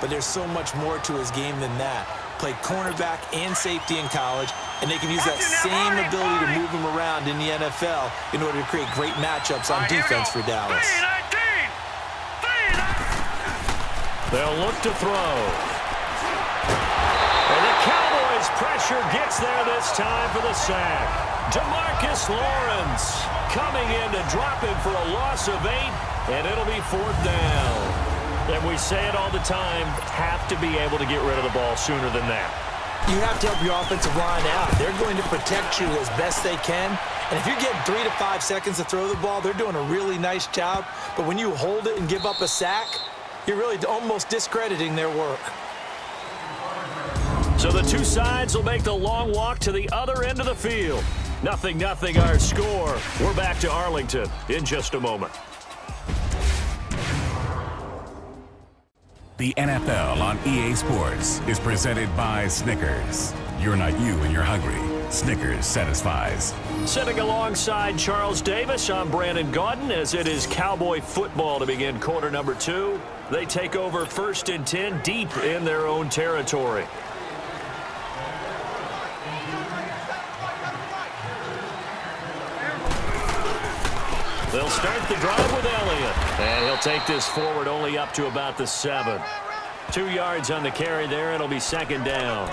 but there's so much more to his game than that. Played cornerback and safety in college, and they can use that same ability to move him around in the NFL in order to create great matchups on defense for Dallas. They'll look to throw. And the Cowboys' pressure gets there this time for the sack. DeMarcus Lawrence coming in to drop him for a loss of 8, and it'll be 4th down. And we say it all the time, have to be able to get rid of the ball sooner than that. You have to help your offensive line out. They're going to protect you as best they can. And if you're getting 3 to 5 seconds to throw the ball, they're doing a really nice job. But when you hold it and give up a sack, you're really almost discrediting their work. So the two sides will make the long walk to the other end of the field. 0-0 our score. We're back to Arlington in just a moment. The NFL on EA Sports is presented by Snickers. You're not you when you're hungry. Snickers satisfies. Sitting alongside Charles Davis, I'm Brandon Gaudin as it is Cowboy football to begin quarter number 2. They take over 1st and 10 deep in their own territory. They'll start the drive with Elliott. And he'll take this forward only up to about the 7. 2 yards on the carry there. It'll be 2nd down.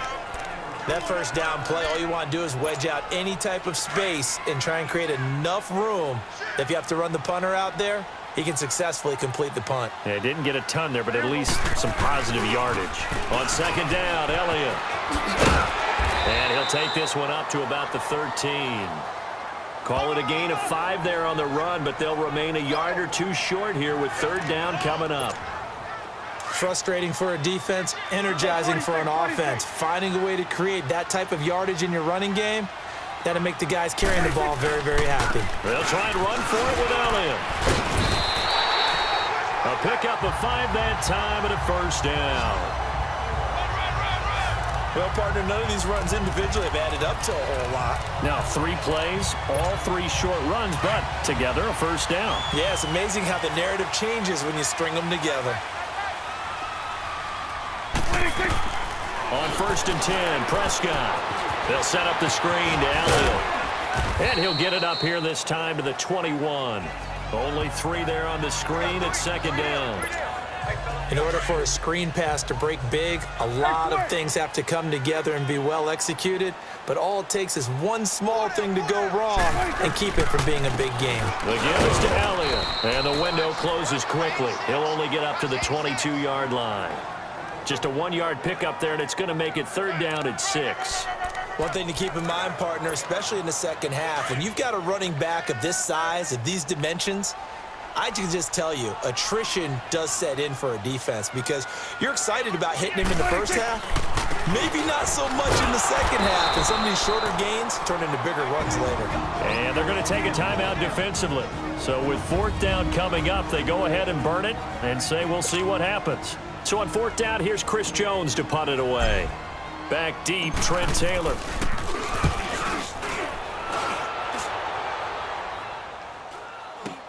That 1st down play, all you want to do is wedge out any type of space and try and create enough room. If you have to run the punter out there, he can successfully complete the punt. Yeah, didn't get a ton there, but at least some positive yardage. On 2nd down, Elliott. And he'll take this one up to about the 13. Call it a gain of 5 there on the run, but they'll remain a yard or 2 short here with 3rd down coming up. Frustrating for a defense, energizing for an offense. Finding a way to create that type of yardage in your running game, that'll make the guys carrying the ball very, very happy. They'll try and run for it with Elliott. A pickup of 5 that time and a 1st down. Well, partner, none of these runs individually have added up to a whole lot. Now, 3 plays, all 3 short runs, but together a 1st down. Yeah, it's amazing how the narrative changes when you string them together. On 1st and 10, Prescott. They'll set up the screen to Elliott. And he'll get it up here this time to the 21. Only 3 there on the screen at 2nd down. In order for a screen pass to break big, a lot of things have to come together and be well executed, but all it takes is one small thing to go wrong and keep it from being a big game. The give is to Elliott, and the window closes quickly. He'll only get up to the 22-yard line. Just a 1-yard pickup there, and it's going to make it 3rd down at 6. One thing to keep in mind, partner, especially in the second half, when you've got a running back of this size, of these dimensions, I can just tell you, attrition does set in for a defense because you're excited about hitting him in the first half, maybe not so much in the second half, and some of these shorter gains turn into bigger runs later. And they're going to take a timeout defensively. So with 4th down coming up, they go ahead and burn it and say we'll see what happens. So on 4th down, here's Chris Jones to punt it away. Back deep, Trent Taylor.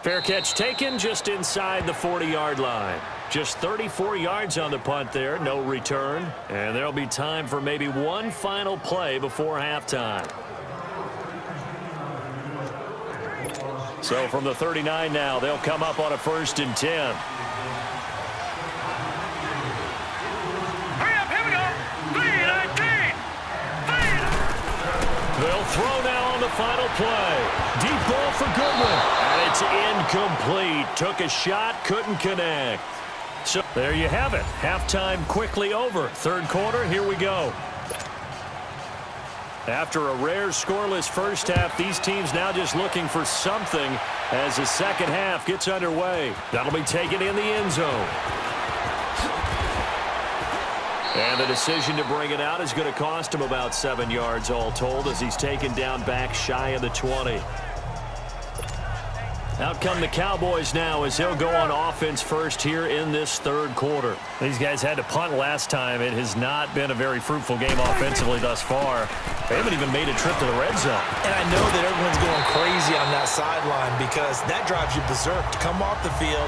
Fair catch taken just inside the 40-yard line. Just 34 yards on the punt there, no return. And there'll be time for maybe one final play before halftime. So from the 39 now, they'll come up on a 1st and 10. They'll throw now on the final play. Deep ball for Goodwin. And it's incomplete. Took a shot, couldn't connect. So there you have it. Halftime quickly over. 3rd quarter, here we go. After a rare scoreless first half, these teams now just looking for something as the second half gets underway. That'll be taken in the end zone. And the decision to bring it out is going to cost him about 7 yards all told as he's taken down back shy of the 20. Out come the Cowboys now as he'll go on offense first here in this third quarter. These guys had to punt last time. It has not been a very fruitful game offensively thus far. They haven't even made a trip to the red zone. And I know that everyone's going crazy on that sideline because that drives you berserk to come off the field,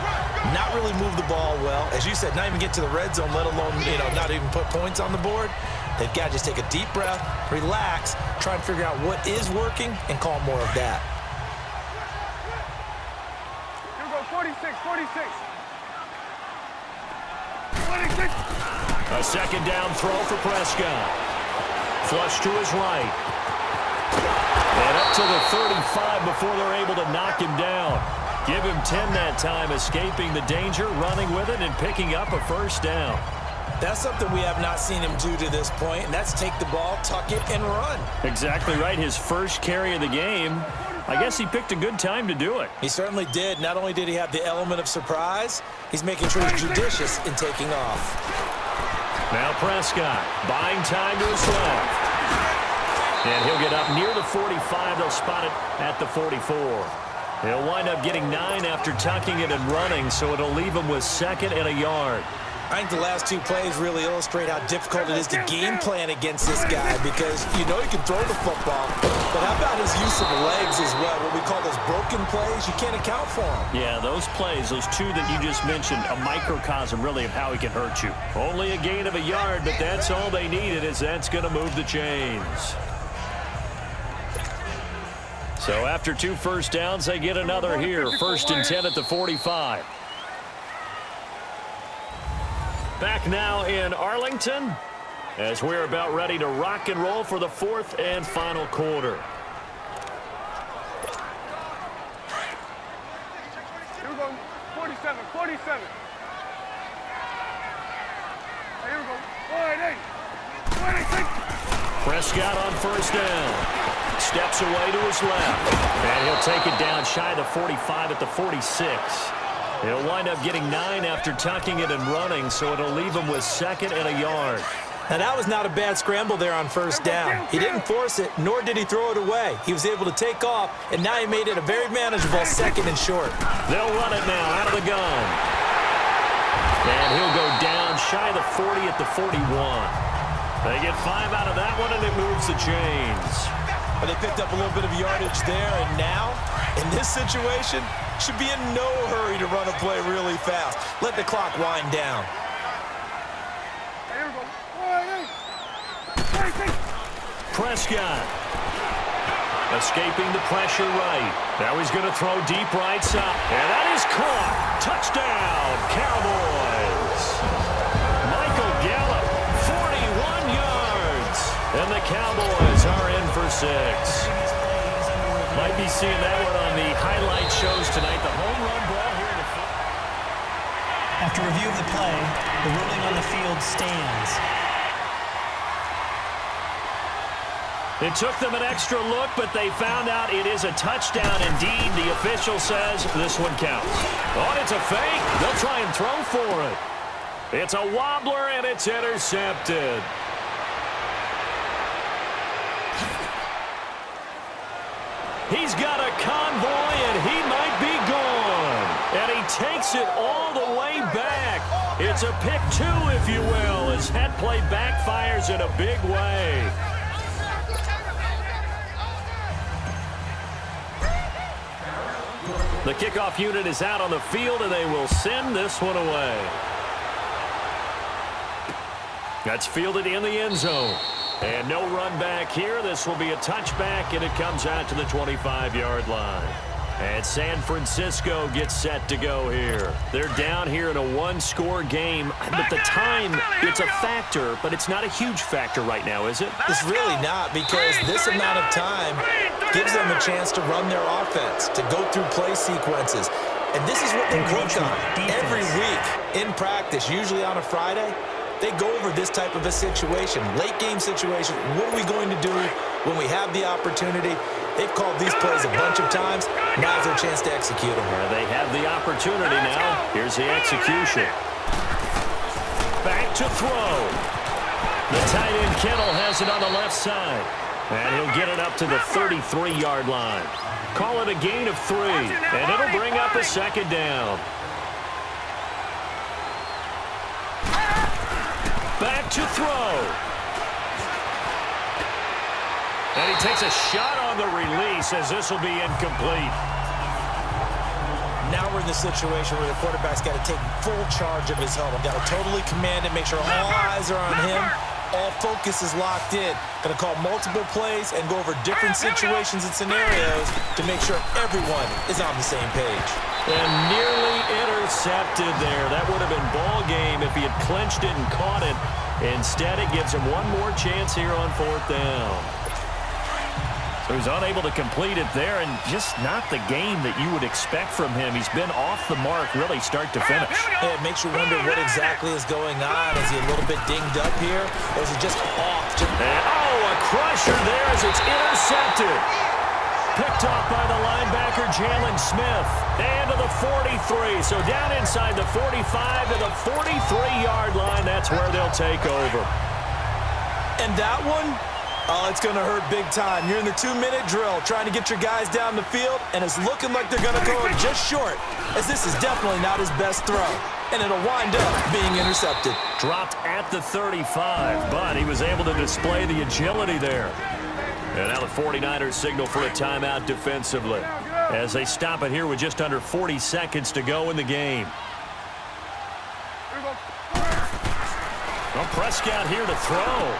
not really move the ball well. As you said, not even get to the red zone, let alone, not even put points on the board. They've got to just take a deep breath, relax, try and figure out what is working, and call more of that. 46. A second down throw for Prescott. Flush to his right. And up to the 35 before they're able to knock him down. Give him 10 that time, escaping the danger, running with it, and picking up a first down. That's something we have not seen him do to this point, and that's take the ball, tuck it, and run. Exactly right. His first carry of the game. I guess he picked a good time to do it. He certainly did. Not only did he have the element of surprise, he's making sure he's judicious in taking off. Now Prescott buying time to his left. And he'll get up near the 45. They'll spot it at the 44. He'll wind up getting 9 after tucking it and running, so it'll leave him with 2nd and a yard. I think the last 2 plays really illustrate how difficult it is to game plan against this guy because he can throw the football, but how about his use of legs as well? What we call those broken plays, you can't account for them. Yeah, those plays, those 2 that you just mentioned, a microcosm really of how he can hurt you. Only a gain of a yard, but that's all they needed as that's going to move the chains. So after 2 first downs, they get another here. 1st and 10 at the 45. Back now in Arlington as we're about ready to rock and roll for the 4th and final quarter. Here we go. 47. Here we go. 48. Prescott on 1st down. Steps away to his left. And he'll take it down shy of the 45 at the 46. He'll wind up getting 9 after tucking it and running, so it'll leave him with 2nd and a yard. Now, that was not a bad scramble there on 1st down. He didn't force it, nor did he throw it away. He was able to take off, and now he made it a very manageable 2nd and short. They'll run it now out of the gun. And he'll go down shy of the 40 at the 41. They get 5 out of that one, and it moves the chains. But they picked up a little bit of yardage there, and now, in this situation, should be in no hurry to run a play really fast. Let the clock wind down. Here we go. 48. Prescott escaping the pressure right. Now he's going to throw deep right side. And that is caught. Touchdown, Cowboys. Michael Gallup, 41 yards. And the Cowboys are in for 6. Might be seeing that one on the highlight shows tonight. The home run ball here in the front. After review of the play, the ruling on the field stands. It took them an extra look, but they found out it is a touchdown indeed. The official says this one counts. Oh, it's a fake. They'll try and throw for it. It's a wobbler, and it's intercepted. He's got a convoy, and he might be gone. And he takes it all the way back. It's a pick 2, if you will, as that play backfires in a big way. The kickoff unit is out on the field, and they will send this one away. That's fielded in the end zone. And no run back here. This will be a touchback, and it comes out to the 25-yard line. And San Francisco gets set to go here. They're down here in a 1-score game, but the time, it's a factor, but it's not a huge factor right now, is it? It's really not, because this amount of time gives them a chance to run their offense, to go through play sequences. And this is what they work on every week in practice, usually on a Friday. They go over this type of a situation, late game situation. What are we going to do when we have the opportunity? They've called these plays a bunch of times. Now's their chance to execute them. They have the opportunity now. Here's the execution. Back to throw. The tight end Kittle has it on the left side. And he'll get it up to the 33-yard line. Call it a gain of 3, and it'll bring up a second down. Back to throw. And he takes a shot on the release as this will be incomplete. Now we're in the situation where the quarterback's got to take full charge of his huddle. Got to totally command it, make sure all eyes are on him. All focus is locked in. Going to call multiple plays and go over different situations and scenarios to make sure everyone is on the same page. And nearly intercepted there. That would have been ball game if he had clinched it and caught it. Instead, it gives him one more chance here on 4th down. So he's unable to complete it there, and just not the game that you would expect from him. He's been off the mark really start to finish. Yeah, it makes you wonder what exactly is going on. Is he a little bit dinged up here, or is he just off? And, a crusher there as it's intercepted. Picked off by the linebacker, Jalen Smith. And to the 43. So down inside the 45 to the 43-yard line. That's where they'll take over. And that one, oh, it's going to hurt big time. You're in the 2-minute drill trying to get your guys down the field, and it's looking like they're going to go just short, as this is definitely not his best throw. And it'll wind up being intercepted. Dropped at the 35, but he was able to display the agility there. And now the 49ers signal for a timeout defensively as they stop it here with just under 40 seconds to go in the game. Well, Prescott here to throw.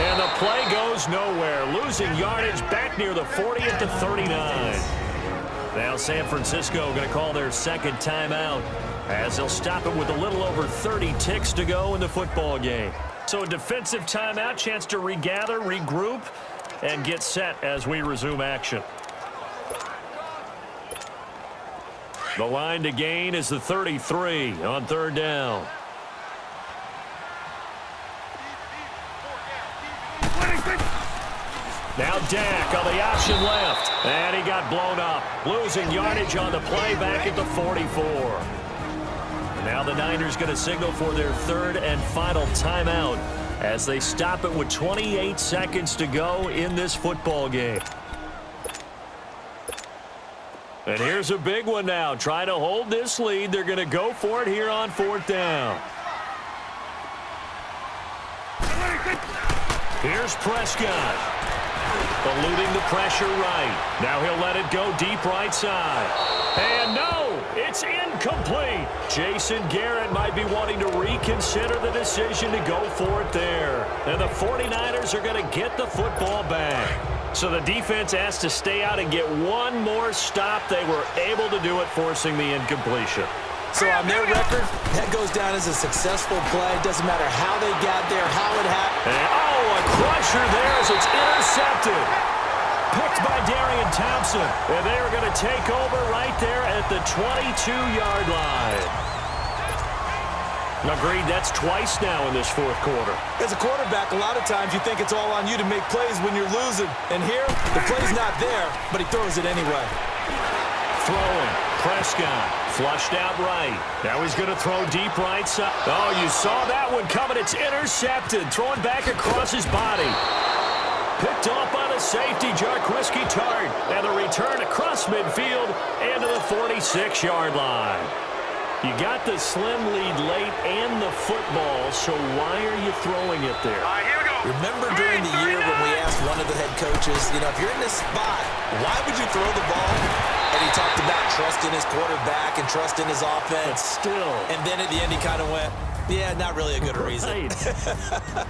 And the play goes nowhere. Losing yardage back near the 40 at the 39. Now San Francisco going to call their second timeout as they'll stop it with a little over 30 ticks to go in the football game. So a defensive timeout, chance to regather, regroup, and get set as we resume action. The line to gain is the 33 on 3rd down. Now Dak on the option left, and he got blown up. Losing yardage on the play back at the 44. And now the Niners going to signal for their 3rd and final timeout as they stop it with 28 seconds to go in this football game. And here's a big one now. Trying to hold this lead. They're going to go for it here on 4th down. Here's Prescott. Eluding the pressure right. Now he'll let it go deep right side. And no, it's incomplete. Jason Garrett might be wanting to reconsider the decision to go for it there. And the 49ers are going to get the football back. So the defense asked to stay out and get one more stop. They were able to do it, forcing the incompletion. So on their record, that goes down as a successful play. Doesn't matter how they got there, how it happened. And, a crusher there as it's intercepted. Picked by Darian Thompson. And they are going to take over right there at the 22-yard line. Agreed, that's twice now in this 4th quarter. As a quarterback, a lot of times you think it's all on you to make plays when you're losing. And here, the play's not there, but he throws it anyway. Throwing. Prescott flushed out right. Now he's going to throw deep right side. Oh, you saw that one coming. It's intercepted. Throwing back across his body. Picked off by the safety, Jarquiski Tart. And the return across midfield and to the 46-yard line. You got the slim lead late and the football, so why are you throwing it there? Remember during the year when we asked one of the head coaches, if you're in this spot, why would you throw the ball? And he talked about trusting his quarterback and trusting his offense. But still. And then at the end he kind of went, yeah, not really a good reason. Right.